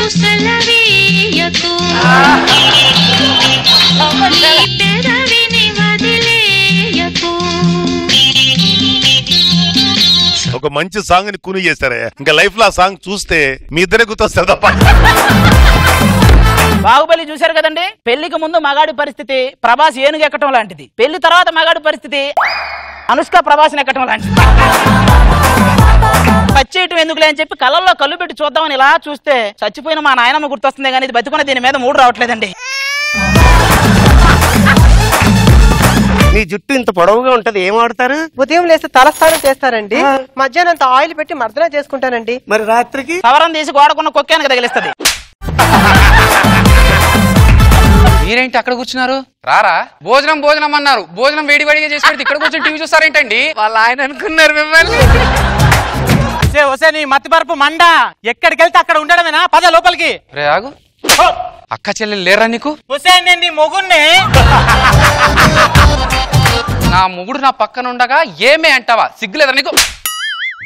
నాకు సెలవీయకు పెదవిని వదిలేయకు. ఒక మంచి సాంగ్ ని కూని చేశారే, ఇంకా లైఫ్ లో ఆ సాంగ్ చూస్తే మీ ఇద్దరే గుర్తొస్తారు తప్ప. బాహుబలి చూశారు కదండి, పెళ్లికి ముందు మగాడి పరిస్థితి ప్రభాస్ ఏనుగు ఎక్కటం లాంటిది, పెళ్లి తర్వాత మగాడి పరిస్థితి అనుష్క ప్రభాస్ ఎక్కటం లాంటిది. పచ్చేయటం ఎందుకులే అని చెప్పి కళ్ళల్లో కళ్ళు పెట్టి చూద్దామని ఇలా చూస్తే చచ్చిపోయిన మా నాయనమ్మ గుర్తొస్తుంది, కానీ ఇది బతికున్న దీని మీద మూడు రావట్లేదండి. నీ జుట్టు ఇంత పొడవుగా ఉంటది, ఏం వాడతారు? ఉదయం లేస్తే తలస్నానం చేస్తానండి, మధ్యాహ్నం అంత ఆయిల్ పెట్టి మర్దన చేసుకుంటానండి. మరి రాత్రికి సవరం తీసి గోడకున్న కొక్కానికి తగిలిస్తుంది. మీరేంటి అక్కడ కూర్చున్నారు? రారా భోజనం భోజనం అన్నారు, భోజనం వేడి వేడిగా చేసి పెడితే ఇక్కడ కూర్చొని టీవీ చూస్తారేంటండి? వాళ్ళ ఆయన అనుకున్నారు మిమ్మల్ని. నీ మత్తిపరపు మండ, ఎక్కడికి వెళ్తే అక్కడ ఉండడమేనా? పద లోపలికి. రే ఆగు, అక్క చెల్లెలు లేరా నీకు? నేను నీ మొగుణ్ణి. నా మొగుడు నా పక్కన ఉండగా ఏమే అంటావా? సిగ్గులేదా నీకు?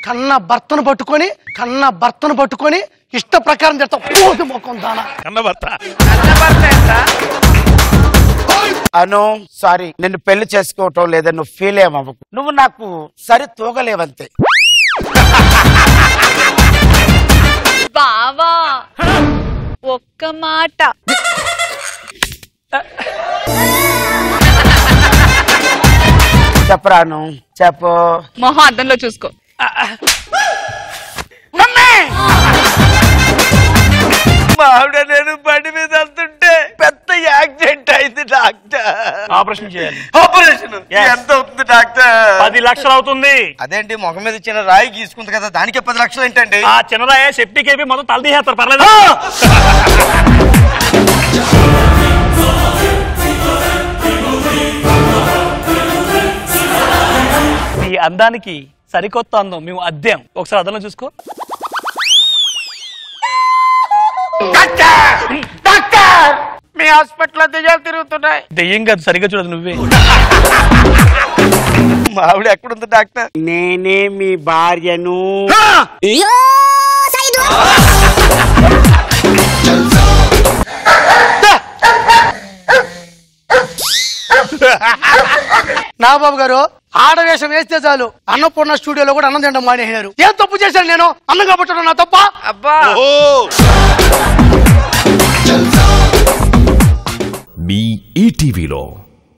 కన్న భర్తను పట్టుకొని ఇష్ట ప్రకారం చేస్తాం. కన్న భర్త అను సారీ, నిన్ను పెళ్లి చేసుకోవటం లేదా, నువ్వు ఫీల్ ఏమవ్వకు, నువ్వు నాకు సరి తూగలేవంతే. బావా ఒక్క మాట. చెప్పరాను, చెప్పు. మొహం అద్దంలో చూసుకో. ఆవిడ నేను బండి మీద వెళ్తుంటే పెద్ద యాక్సిడెంట్ అయింది డాక్టర్. ఆపరేషన్ చేయాలి. ఆపరేషన్ ఎంత అవుతుంది డాక్టర్? 10 లక్షలు అవుతుంది. అదేంటి, ముఖం మీద చిన్న రాయి గీసుకుంది కదా, దానికే 10 లక్షలు ఏంటండి? ఆ చిన్నరాయ సెప్టిక్ అయిపోయి మొత్తం తల తీసేస్తారు, పర్లేదు. ఈ అందానికి సరికొత్త అందం మేము అద్దెం. ఒకసారి అద్దంలో చూసుకో. మీ హాస్పిటల్ దెయ్యాలు తిరుగుతున్నాయి. దెయ్యం కాదు, సరిగ్గా చూడదు నువ్వే. మా ఆవిడ ఎక్కడుంది డాక్టర్? నేనే మీ భార్యను. నాగబాబు గారు, ఆడవేషం వేస్తే చాలు అన్నపూర్ణ స్టూడియోలో కూడా అన్నం తినడం మానేశారు. ఏం తప్పు చేశాను నేను? అన్నం కాబట్టడం నా తప్ప? అబ్బా, మీ ఈటీవీలో